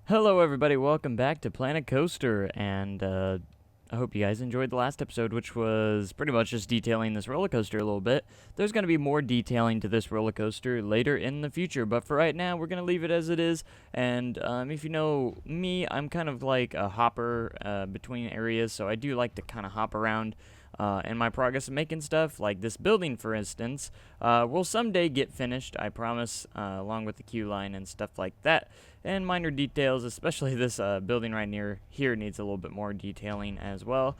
Hello, everybody. Welcome back to Planet Coaster, and I hope you guys enjoyed the last episode, which was pretty much just detailing this roller coaster a little bit. There's going to be more detailing to this roller coaster later in the future, but for right now, we're going to leave it as it is. And if you know me, I'm kind of like a hopper between areas, so I do like to kind of hop around. In my progress of making stuff, like this building, for instance, will someday get finished, I promise, along with the queue line and stuff like that. And minor details, especially this building right near here needs a little bit more detailing as well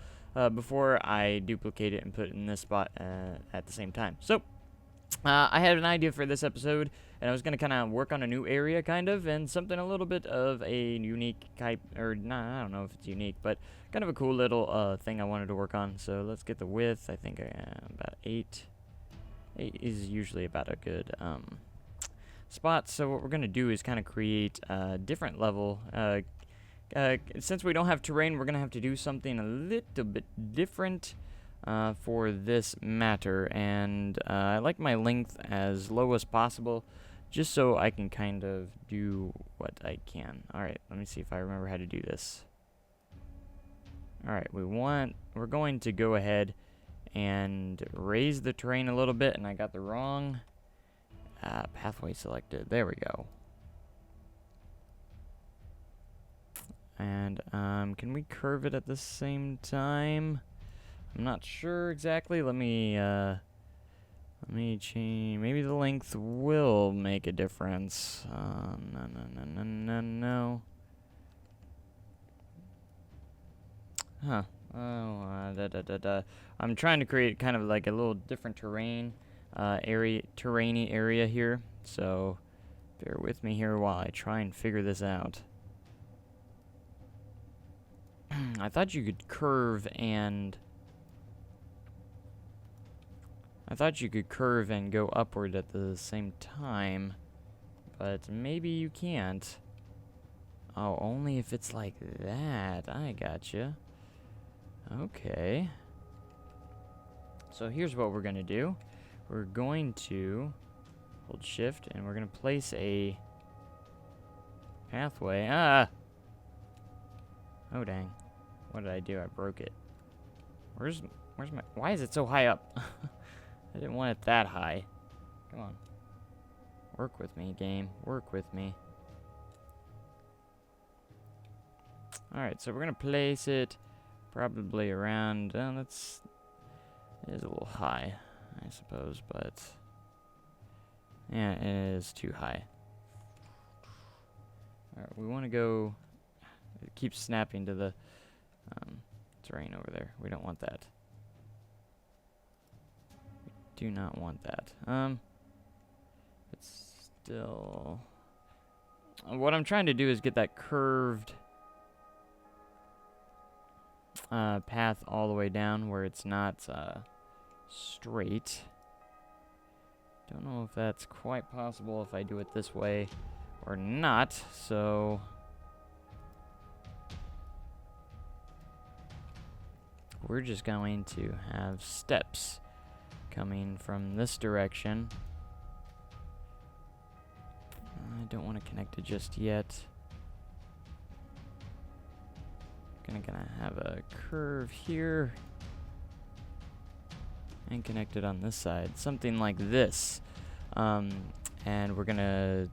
before I duplicate it and put it in this spot at the same time. So I had an idea for this episode, and I was going to kind of work on a new area, kind of, and something a little bit of a unique type, or nah, I don't know if it's unique, but kind of a cool little thing I wanted to work on. So let's get the width. I think about 8. 8 is usually about a good spot. So what we're going to do is kind of create a different level. Since we don't have terrain, we're going to have to do something a little bit different for this matter, and I like my length as low as possible, just so I can kind of do what I can. Alright, let me see if I remember how to do this. Alright, we're going to go ahead and raise the terrain a little bit, and I got the wrong pathway selected. There we go. And can we curve it at the same time? I'm not sure exactly. Let me change. Maybe the length will make a difference. No. Huh. Oh, I'm trying to create kind of like a little different terrainy area here. So bear with me here while I try and figure this out. I thought you could curve and go upward at the same time, but maybe you can't. Oh, only if it's like that. I gotcha. Okay. So here's what we're gonna do. We're going to hold shift and we're gonna place a pathway. Oh dang. What did I do? I broke it. Where's my... Why is it so high up? I didn't want it that high. Come on. Work with me, game. Work with me. Alright, so we're going to place it probably around... it is a little high, I suppose, but... yeah, it is too high. Alright, we want to go... It keeps snapping to the terrain over there. We don't want that. Do not want that. It's still... what I'm trying to do is get that curved path all the way down where it's not straight. Don't know if that's quite possible if I do it this way or not, so... we're just going to have steps coming from this direction. I don't want to connect it just yet. Gonna have a curve here and connect it on this side, something like this. And we're gonna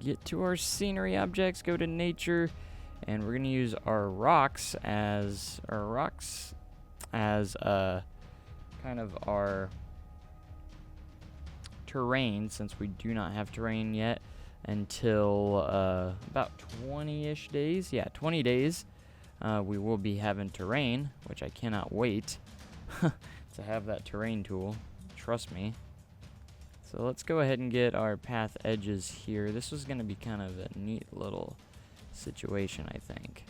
get to our scenery objects, go to nature, and we're gonna use our rocks as kind of our terrain, since we do not have terrain yet until about 20-ish days. Yeah, 20 days. We will be having terrain, which I cannot wait to have that terrain tool. Trust me. So let's go ahead and get our path edges here. This was going to be kind of a neat little situation, I think,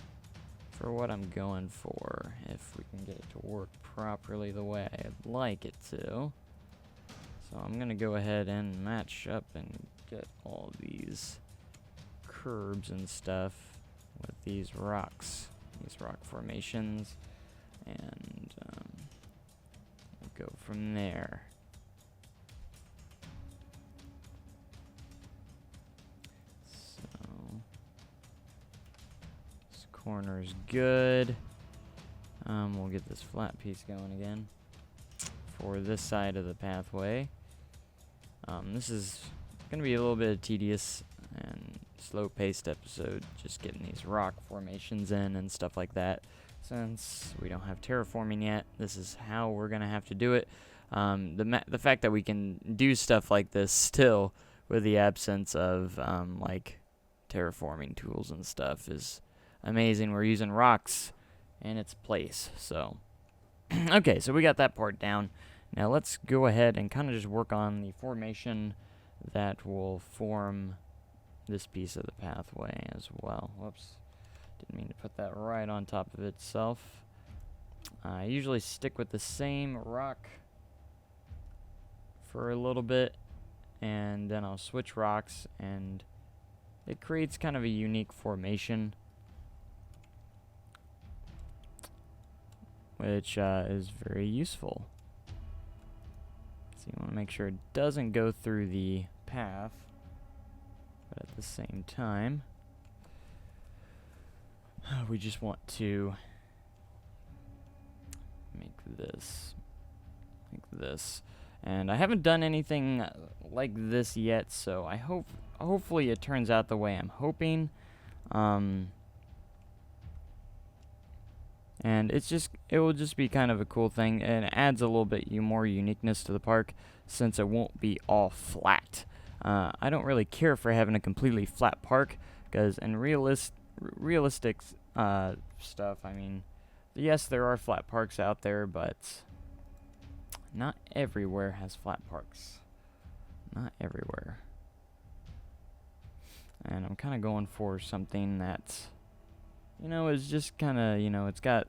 for what I'm going for, if we can get it to work properly the way I'd like it to. So I'm going to go ahead and match up and get all these curbs and stuff with these rocks, these rock formations, and we'll go from there. So corner's good. We'll get this flat piece going again for this side of the pathway. This is going to be a little bit tedious and slow-paced episode, just getting these rock formations in and stuff like that. Since we don't have terraforming yet, this is how we're going to have to do it. The fact that we can do stuff like this still with the absence of like terraforming tools and stuff is amazing. We're using rocks in its place. So okay, so we got that part down. Now let's go ahead and kind of just work on the formation that will form this piece of the pathway as well. Whoops, didn't mean to put that right on top of itself. I usually stick with the same rock for a little bit, and then I'll switch rocks, and it creates kind of a unique formation, which is very useful. So you want to make sure it doesn't go through the path, but at the same time, we just want to make this like this. And I haven't done anything like this yet, so I hopefully it turns out the way I'm hoping. And it will just be kind of a cool thing, and it adds a little bit more uniqueness to the park since it won't be all flat. I don't really care for having a completely flat park, because in realistic stuff, I mean, yes, there are flat parks out there, but not everywhere has flat parks. Not everywhere. And I'm kind of going for something that, you know, is just kind of, you know, it's got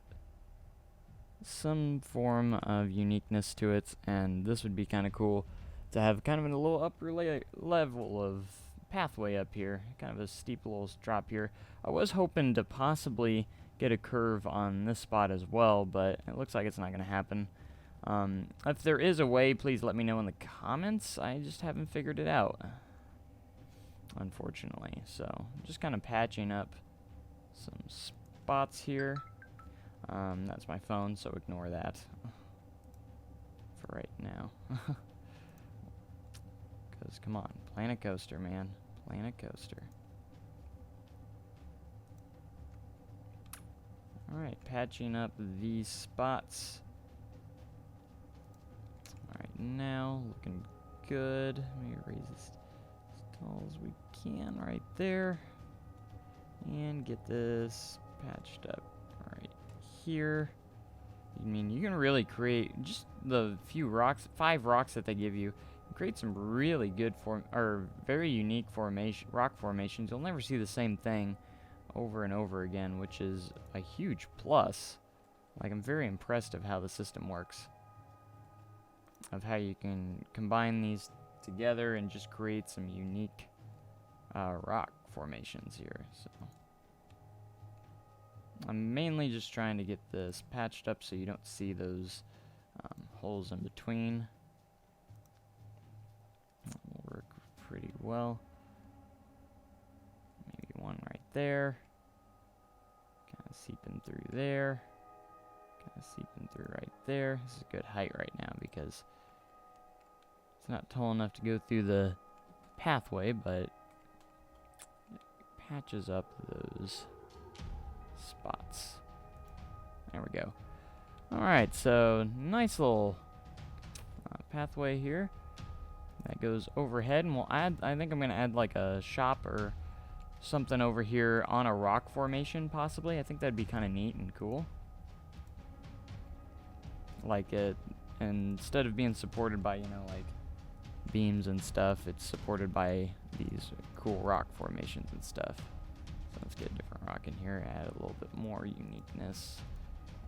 some form of uniqueness to it, and this would be kind of cool to have kind of a little upper level of pathway up here, kind of a steep little drop here. I was hoping to possibly get a curve on this spot as well, but it looks like it's not going to happen. If there is a way, please let me know in the comments. I just haven't figured it out, unfortunately. So I'm just kind of patching up some spots here. That's my phone, so ignore that for right now. Because, come on, Planet Coaster, man. Planet Coaster. Alright, patching up these spots. Alright, now, looking good. Let me raise this as tall as we can right there. And get this patched up right here. I mean, you can really create just the few rocks, 5 rocks that they give you. Create some really good very unique rock formations. You'll never see the same thing over and over again, which is a huge plus. Like, I'm very impressed of how the system works, of how you can combine these together and just create some unique rock formations here. So I'm mainly just trying to get this patched up so you don't see those holes in between. Will work pretty well. Maybe one right there. Kind of seeping through there. Kind of seeping through right there. This is a good height right now because it's not tall enough to go through the pathway, but it patches up those spots. There we go. Alright, so nice little pathway here that goes overhead, and I think I'm going to add like a shop or something over here on a rock formation, possibly. I think that'd be kind of neat and cool. Like it, instead of being supported by, you know, like beams and stuff, it's supported by these cool rock formations and stuff. So let's get a different rock in here, add a little bit more uniqueness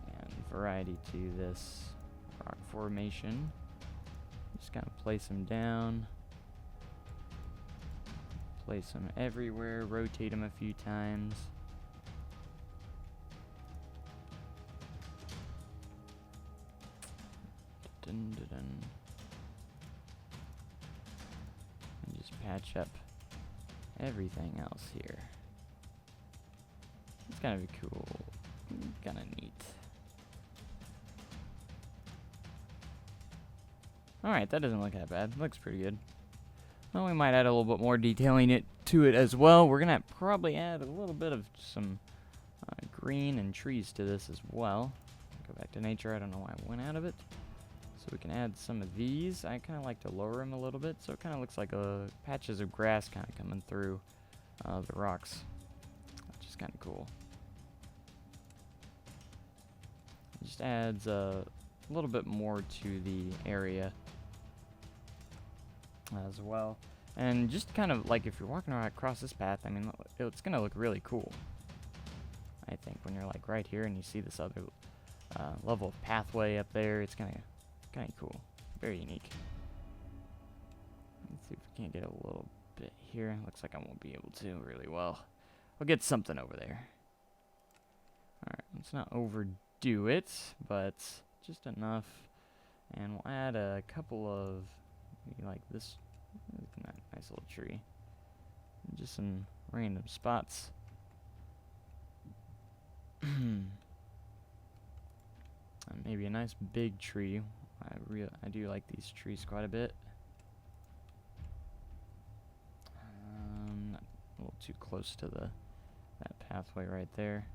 and variety to this rock formation. Just kind of place them down, place them everywhere, rotate them a few times. Dun, dun, dun. And just patch up everything else here. It's kind of cool. Kind of neat. Alright, that doesn't look that bad. Looks pretty good. Well, we might add a little bit more detailing to it as well. We're going to probably add a little bit of some green and trees to this as well. Go back to nature. I don't know why I went out of it. So we can add some of these. I kind of like to lower them a little bit, so it kind of looks like patches of grass kind of coming through the rocks, which is kind of cool. It just adds a little bit more to the area as well. And just kind of like if you're walking right across this path, I mean, it's going to look really cool, I think, when you're like right here and you see this other level of pathway up there. It's kind of cool. Very unique. Let's see if we can't get a little bit here. Looks like I won't be able to really well. We'll get something over there. Alright, let's not overdo it, but just enough. And we'll add a couple of, maybe like this nice little tree. And just some random spots. Maybe a nice big tree. I do like these trees quite a bit. Not a little too close to that pathway right there.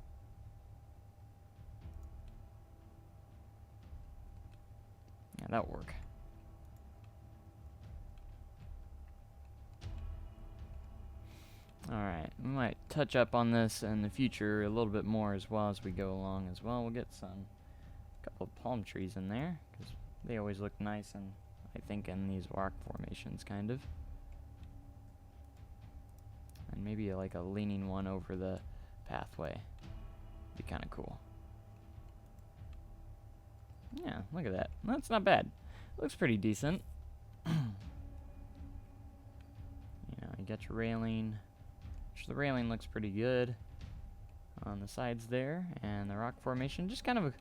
Yeah, that'll work. Alright, we might touch up on this in the future a little bit more as well as we go along as well. We'll get a couple of palm trees in there, because they always look nice, and I think in these rock formations, kind of. And maybe like a leaning one over the pathway. Be kind of cool. Yeah, look at that. That's not bad. Looks pretty decent. You know, you got your railing. The railing looks pretty good on the sides there, and the rock formation, just kind of a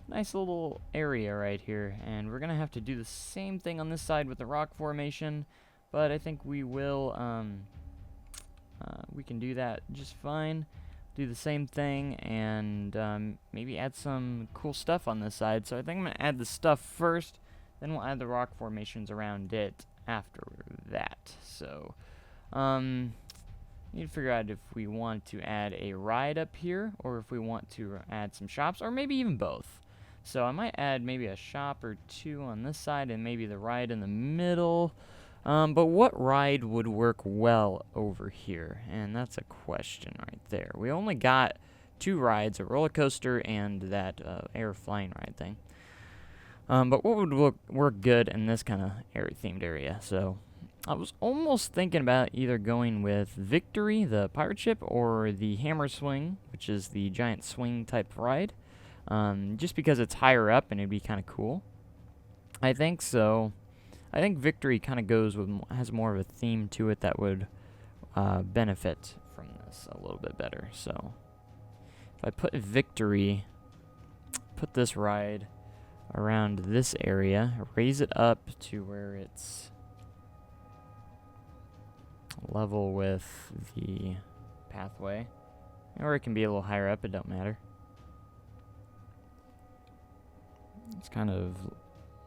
nice little area right here. And we're gonna have to do the same thing on this side with the rock formation, but I think we will we can do that just fine. Do the same thing, and maybe add some cool stuff on this side. So I think I'm gonna add the stuff first, then we'll add the rock formations around it after that. So need to figure out if we want to add a ride up here, or if we want to add some shops, or maybe even both. So I might add maybe a shop or two on this side, and maybe the ride in the middle. But what ride would work well over here? And that's a question right there. We only got 2 rides, a roller coaster and that air flying ride thing. But what would work good in this kind of themed area? So I was almost thinking about either going with Victory, the pirate ship, or the Hammer Swing, which is the giant swing type ride. Just because it's higher up and it'd be kind of cool. I think so. I think Victory kind of has more of a theme to it that would benefit from this a little bit better. So if I put Victory, put this ride around this area, raise it up to where it's level with the pathway, or it can be a little higher up, it don't matter. Let's kind of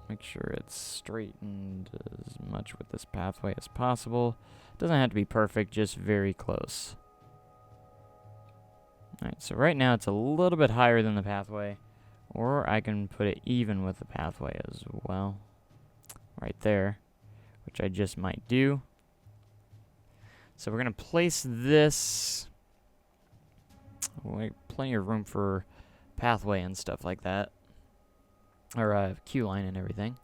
make sure it's straightened as much with this pathway as possible. Doesn't have to be perfect, just very close. Alright, so right now it's a little bit higher than the pathway, or I can put it even with the pathway as well, right there, which I just might do. So we're going to place this, plenty of room for pathway and stuff like that, or queue line and everything.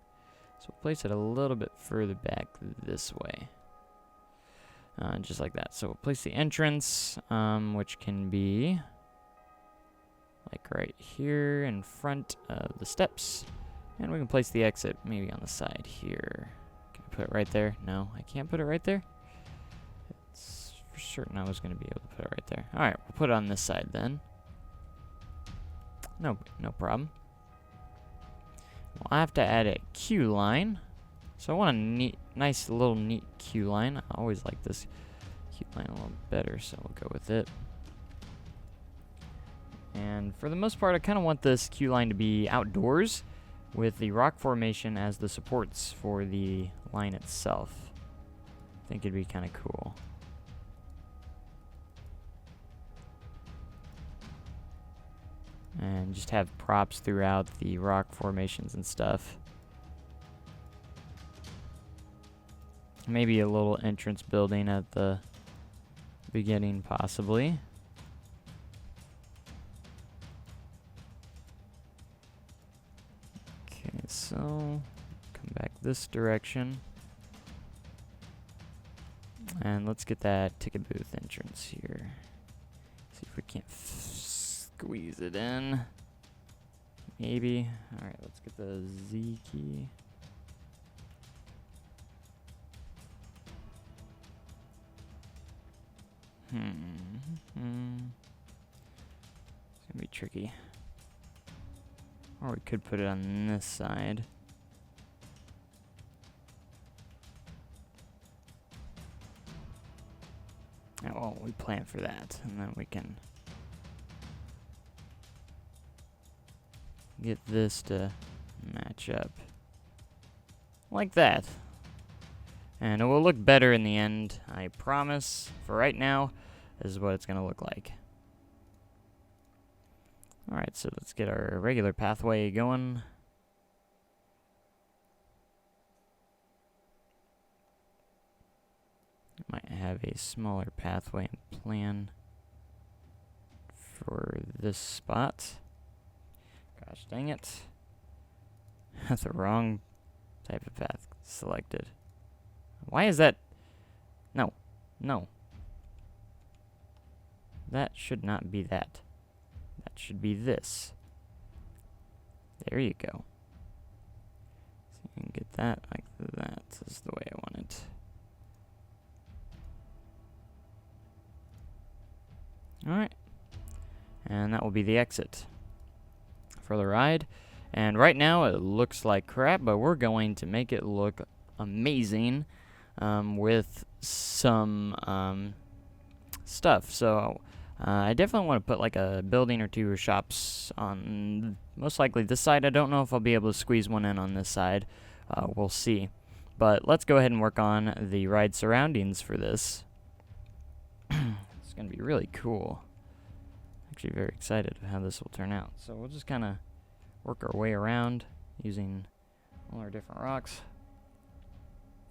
So we'll place it a little bit further back this way, just like that. So we'll place the entrance, which can be like right here in front of the steps, and we can place the exit maybe on the side here. Can I put it right there? No, I can't put it right there. For certain I was going to be able to put it right there. Alright, we'll put it on this side then. No problem. We'll have to add a queue line. So I want a nice little neat queue line. I always like this queue line a little better, so we'll go with it. And for the most part, I kind of want this queue line to be outdoors with the rock formation as the supports for the line itself. I think it'd be kind of cool. And just have props throughout the rock formations and stuff. Maybe a little entrance building at the beginning, possibly. Okay, so come back this direction. And let's get that ticket booth entrance here. See if we can't squeeze it in. Maybe. Alright, let's get the Z key. It's gonna be tricky. Or we could put it on this side. Oh, well, we plan for that, and then we can get this to match up like that. And it will look better in the end, I promise. For right now, this is what it's going to look like. Alright, so let's get our regular pathway going. Might have a smaller pathway and plan for this spot. Gosh dang it. That's the wrong type of path selected. Why is that? No. No. That should not be that. That should be this. There you go. So you can get that like that is the way I want it. Alright. And that will be the exit for the ride. And right now it looks like crap, but we're going to make it look amazing with some stuff. So I definitely want to put like a building or two or shops on most likely this side. I don't know if I'll be able to squeeze one in on this side. We'll see. But let's go ahead and work on the ride surroundings for this. It's going to be really cool. Actually very excited of how this will turn out. So we'll just kind of work our way around using all our different rocks.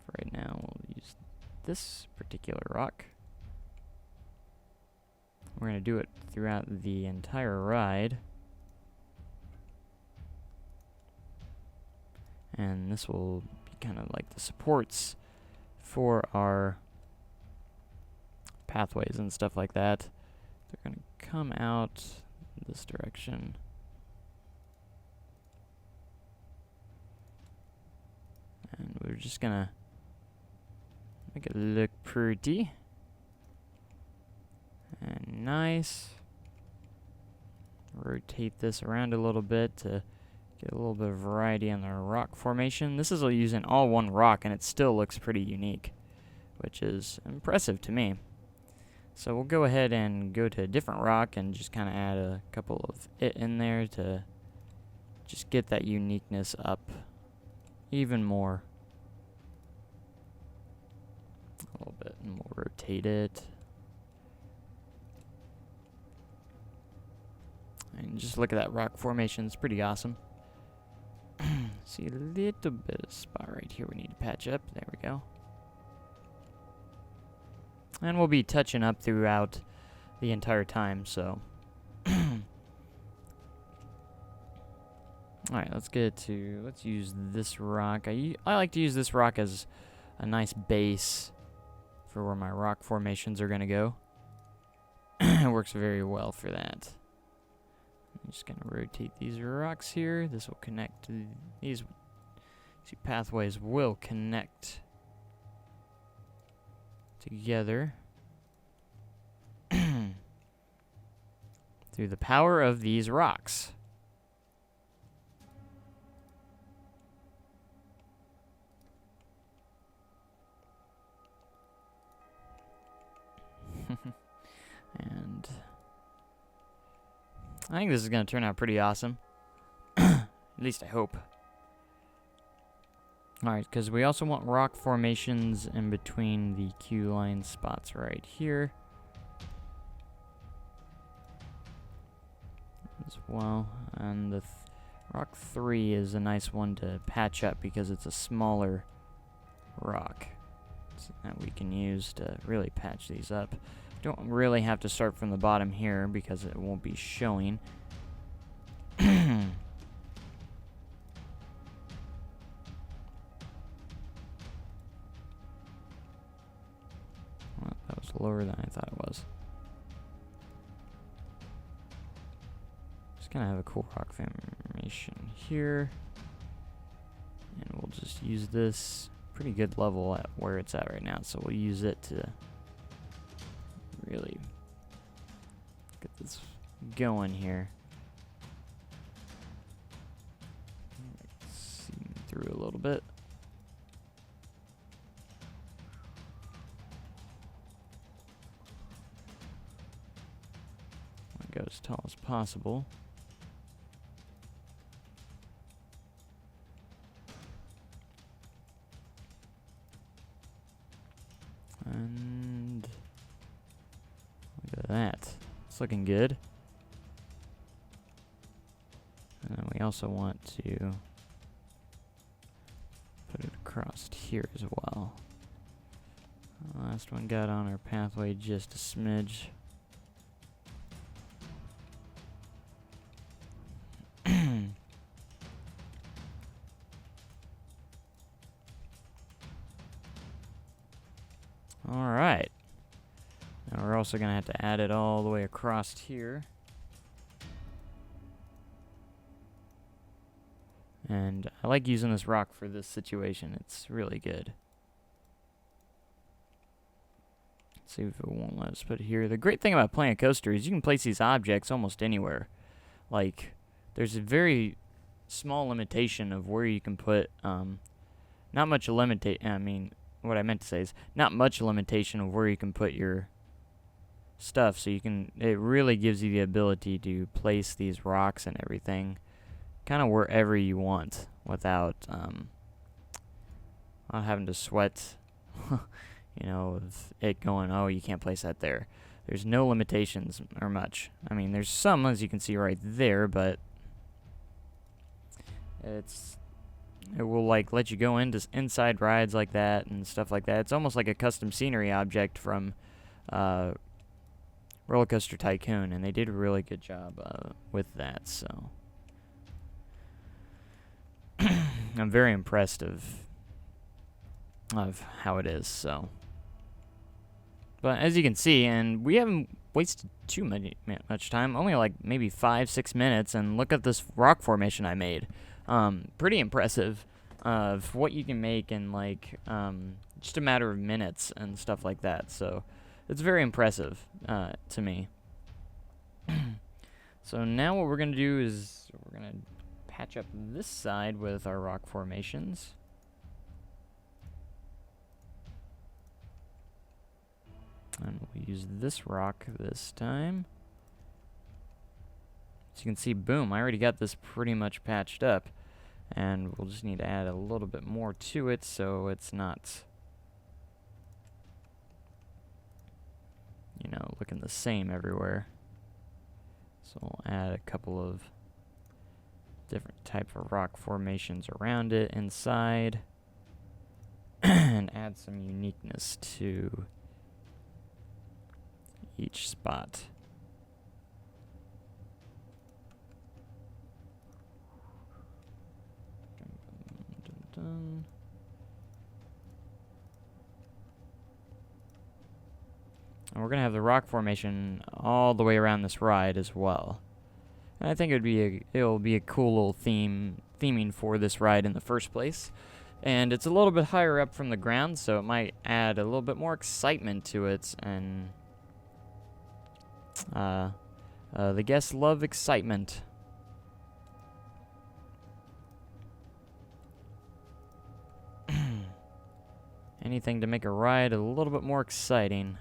For right now, we'll use this particular rock. We're going to do it throughout the entire ride. And this will be kind of like the supports for our pathways and stuff like that. They're going to come out this direction. And we're just going to make it look pretty. And nice. Rotate this around a little bit to get a little bit of variety on the rock formation. This is using all one rock and it still looks pretty unique, which is impressive to me. So we'll go ahead and go to a different rock and just kind of add a couple of it in there to just get that uniqueness up even more. A little bit, and we'll rotate it. And just look at that rock formation, it's pretty awesome. See a little bit of spot right here we need to patch up. There we go. And we'll be touching up throughout the entire time, so. Alright, let's use this rock. I like to use this rock as a nice base for where my rock formations are going to go. It works very well for that. I'm just going to rotate these rocks here. This will connect to these two pathways will connect together through the power of these rocks. And I think this is going to turn out pretty awesome. At least I hope. Alright, because we also want rock formations in between the queue line spots right here. As well. And the rock 3 is a nice one to patch up because it's a smaller rock that we can use to really patch these up. Don't really have to start from the bottom here because it won't be showing. Well, that was lower than I thought it was. Just gonna have a cool rock formation here. And we'll just use this pretty good level at where it's at right now. So we'll use it to really get this going here. See through a little bit. Go as tall as possible. And look at that. It's looking good. And then we also want to put it across here as well. Last one got on our pathway just a smidge. Alright. Now we're also going to have to add it all the way across here. And I like using this rock for this situation. It's really good. Let's see if it won't let us put it here. The great thing about playing a coaster is you can place these objects almost anywhere. Like, there's a very small limitation of where you can put, not much what I meant to say is not much limitation of where you can put your stuff. So it really gives you the ability to place these rocks and everything kind of wherever you want without not having to sweat, you know, with it going, oh, you can't place that there. There's no limitations or much. I mean, there's some, as you can see right there, but it will like let you go into inside rides like that and stuff like that. It's almost like a custom scenery object from Roller Coaster Tycoon, and they did a really good job with that. So I'm very impressed of how it is. So, but as you can see, and we haven't wasted too much time. Only like maybe 5-6 minutes, and look at this rock formation I made. Pretty impressive of what you can make in like just a matter of minutes and stuff like that. So it's very impressive to me. So now what we're going to do is we're going to patch up this side with our rock formations. And we'll use this rock this time. So you can see, boom, I already got this pretty much patched up. And we'll just need to add a little bit more to it so it's not, you know, looking the same everywhere. So we'll add a couple of different type of rock formations around it inside and add some uniqueness to each spot. Dun. And we're going to have the rock formation all the way around this ride as well. And I think it'll be a cool little theming for this ride in the first place. And it's a little bit higher up from the ground, so it might add a little bit more excitement to it. And the guests love excitement. Anything to make a ride a little bit more exciting.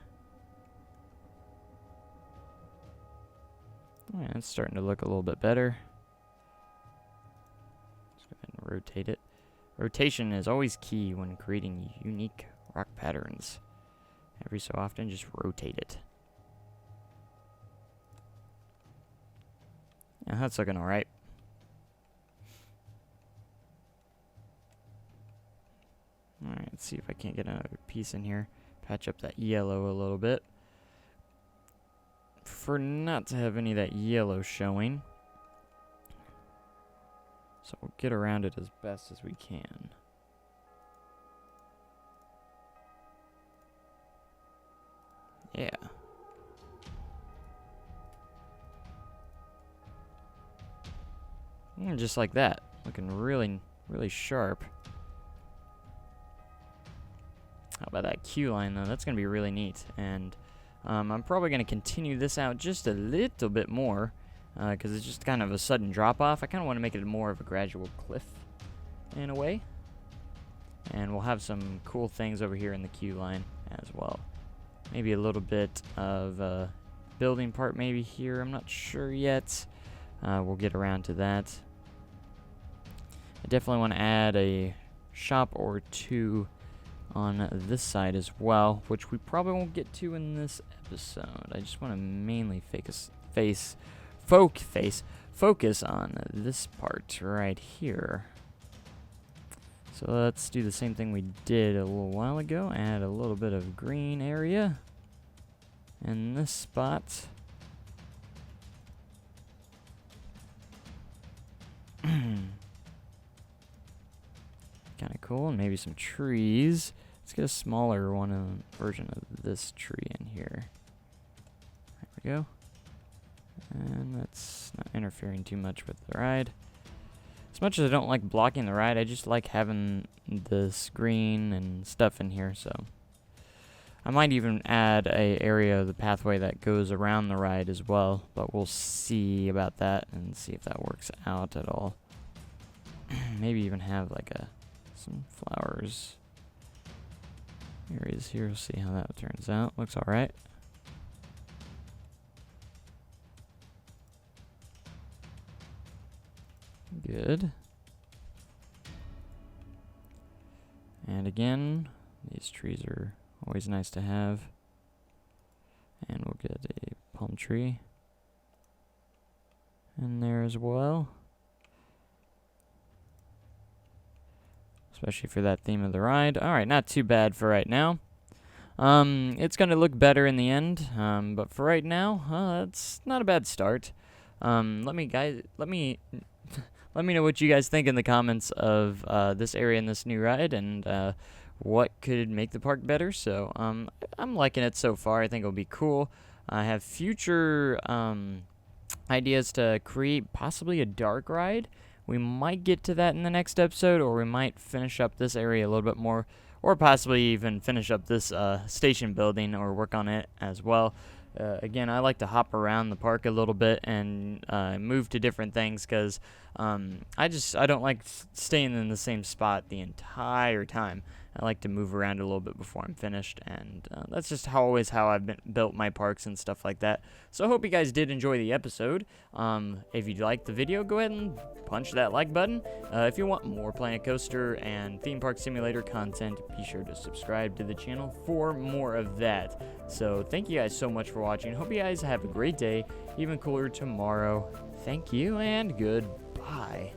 Yeah, it's starting to look a little bit better. Let's go ahead and rotate it. Rotation is always key when creating unique rock patterns. Every so often, just rotate it. Yeah, that's looking alright. Alright, let's see if I can't get another piece in here. Patch up that yellow a little bit. Prefer not to have any of that yellow showing. So we'll get around it as best as we can. Yeah. And just like that. Looking really, really sharp. How about that Q line, though? That's going to be really neat. And I'm probably going to continue this out just a little bit more, because it's just kind of a sudden drop-off. I kind of want to make it more of a gradual cliff, in a way. And we'll have some cool things over here in the Q line as well. Maybe a little bit of a building part maybe here. I'm not sure yet. We'll get around to that. I definitely want to add a shop or two on this side as well, which we probably won't get to in this episode. I just want to mainly focus on this part right here. So let's do the same thing we did a little while ago. Add a little bit of green area in this spot. Kind of cool, and maybe some trees. Let's get a smaller version of this tree in here. There we go. And that's not interfering too much with the ride. As much as I don't like blocking the ride, I just like having this green and stuff in here, so I might even add a area of the pathway that goes around the ride as well, but we'll see about that and see if that works out at all. Maybe even have like some flowers areas here. We'll see how that turns out. Looks alright. Good. And again, these trees are always nice to have. And we'll get a palm tree in there as well. Especially for that theme of the ride. Alright, not too bad for right now. It's going to look better in the end, but for right now, it's not a bad start. Let me know what you guys think in the comments of this area and this new ride, and what could make the park better. So I'm liking it so far. I think it'll be cool. I have future ideas to create possibly a dark ride. We might get to that in the next episode, or we might finish up this area a little bit more, or possibly even finish up this station building or work on it as well. Again, I like to hop around the park a little bit and move to different things, because I don't like staying in the same spot the entire time. I like to move around a little bit before I'm finished, and that's just always how I've built my parks and stuff like that. So I hope you guys did enjoy the episode. If you liked the video, go ahead and punch that like button. If you want more Planet Coaster and Theme Park Simulator content, be sure to subscribe to the channel for more of that. So thank you guys so much for watching. Hope you guys have a great day, even cooler tomorrow. Thank you, and goodbye.